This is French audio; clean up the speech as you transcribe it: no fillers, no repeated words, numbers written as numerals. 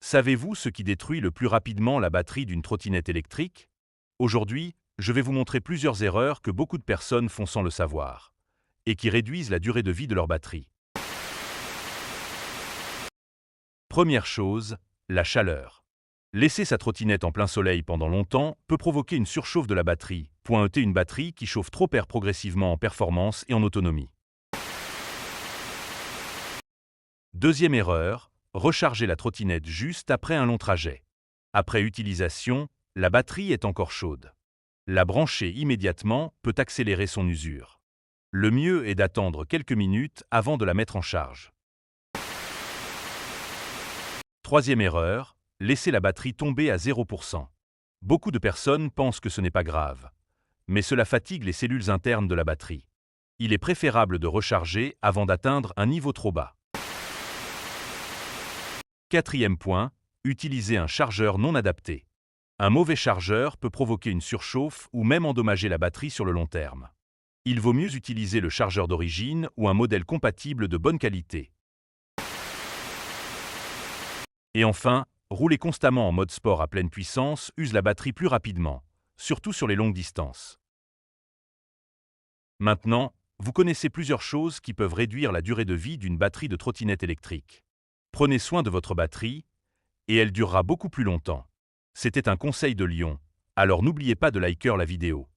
Savez-vous ce qui détruit le plus rapidement la batterie d'une trottinette électrique? Aujourd'hui, je vais vous montrer plusieurs erreurs que beaucoup de personnes font sans le savoir, et qui réduisent la durée de vie de leur batterie. Première chose, la chaleur. Laisser sa trottinette en plein soleil pendant longtemps peut provoquer une surchauffe de la batterie. Point E, une batterie qui chauffe trop perd progressivement en performance et en autonomie. Deuxième erreur, recharger la trottinette juste après un long trajet. Après utilisation, la batterie est encore chaude. La brancher immédiatement peut accélérer son usure. Le mieux est d'attendre quelques minutes avant de la mettre en charge. Troisième erreur, laisser la batterie tomber à 0%. Beaucoup de personnes pensent que ce n'est pas grave, mais cela fatigue les cellules internes de la batterie. Il est préférable de recharger avant d'atteindre un niveau trop bas. Quatrième point, utiliser un chargeur non adapté. Un mauvais chargeur peut provoquer une surchauffe ou même endommager la batterie sur le long terme. Il vaut mieux utiliser le chargeur d'origine ou un modèle compatible de bonne qualité. Et enfin, rouler constamment en mode sport à pleine puissance use la batterie plus rapidement, surtout sur les longues distances. Maintenant, vous connaissez plusieurs choses qui peuvent réduire la durée de vie d'une batterie de trottinette électrique. Prenez soin de votre batterie, et elle durera beaucoup plus longtemps. C'était un conseil de Lyon, alors n'oubliez pas de liker la vidéo.